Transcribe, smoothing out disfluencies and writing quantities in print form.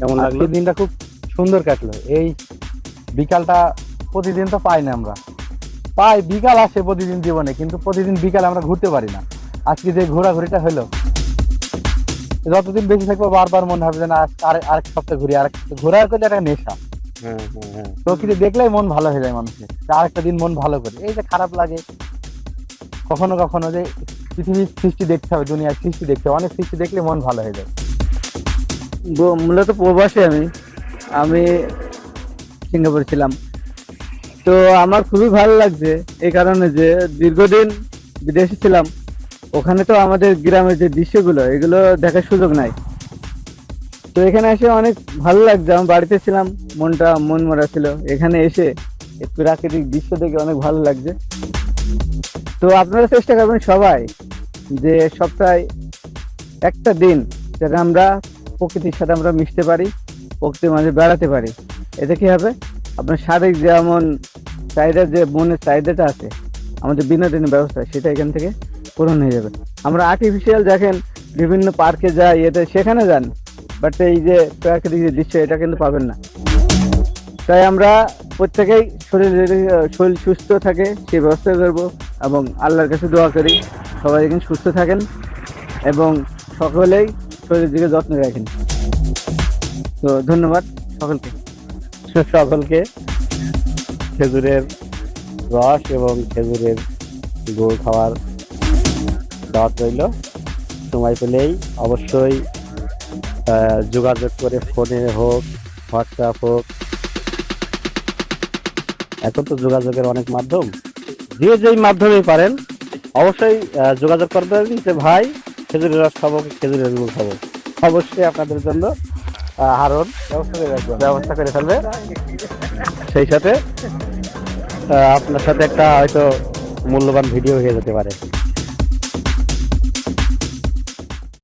কেমন লাগলো? আজকের দিনটা খুব সুন্দর কাটলো। এই বিকালটা প্রতিদিন তো পাই না, আমরা পাই বিকাল আসে প্রতিদিন জীবনে, কিন্তু প্রতিদিন বিকালে আমরা ঘুরতে পারি না। আজকে যে ঘোরাঘুরিটা হলো, যতদিন বেশি থাকবো বারবার মনে হবে যে না আরেক সপ্তাহ ঘুরি, আরেক সপ্তাহ ঘোরার করলে একটা নেশা। হ্যাঁ হ্যাঁ হ্যাঁ। প্রকৃতি দেখলেই মন ভালো হয়ে যায় মানুষের, যে আরেকটা দিন মন ভালো করে। এই যে খারাপ লাগে কখনো কখনো যে পৃথিবীর সৃষ্টি দেখতে হবে, দুনিয়ার সৃষ্টি দেখতে হবে, অনেক সৃষ্টি দেখলে মন ভালো হয়ে যায়। মূলত প্রবাসী আমি আমি সিঙ্গাপুরে ছিলাম। তো আমার খুবই ভালো লাগছে এই কারণে যে দীর্ঘদিন বিদেশে ছিলাম, ওখানে তো আমাদের গ্রামের যে দৃশ্যগুলো এগুলো দেখার সুযোগ নাই। তো এখানে এসে অনেক ভালো লাগছে। আমি বাড়িতে ছিলাম, মন মরা ছিল, এখানে এসে এই প্রাকৃতিক দৃশ্য দেখে অনেক ভালো লাগছে। তো আপনারা চেষ্টা করবেন সবাই যে সপ্তাহে একটা দিন যাতে আমরা প্রকৃতির সাথে আমরা মিশতে পারি, প্রকৃতির মাঝে বেড়াতে পারি। এতে কি হবে, আপনার শারীরিক যেমন চাহিদা, যে মনের চাহিদাটা আছে, আমাদের বিনোদনের ব্যবস্থা সেটা এখান থেকে পূরণ হয়ে যাবে। আমরা আর্টিফিশিয়াল দেখেন বিভিন্ন পার্কে যাই, এতে সেখানে যান, বাট এই যে প্রাকৃতিক যে দৃশ্য এটা কিন্তু পাবেন না। তাই আমরা প্রত্যেকেই শরীর সুস্থ থাকে সেই ব্যবস্থা করব, এবং আল্লাহর কাছে দোয়া করি সবাই এখানে সুস্থ থাকেন এবং সকলেই শরীরের দিকে যত্ন রাখেন। তো ধন্যবাদ সকলকে। সকলকে খেজুরের রস এবং খেজুরের গুড় খাওয়ার দাওয়াত রইল। সময় পেলেই অবশ্যই যোগাযোগ করে, ফোনে হোক, হোয়াটসঅ্যাপ হোক, এখন তো যোগাযোগের অনেক মাধ্যম, যে যেই মাধ্যমে পারেন অবশ্যই যোগাযোগ করবেন যে ভাই খেজুরের রস খাবো কি খেজুরের গুড় খাবো। অবশ্যই আপনাদের জন্য হারণ ব্যবস্থা করে ফেলবে। সেই সাথে আপনার সাথে একটা হয়তো মূল্যবান ভিডিও হয়ে যেতে পারে।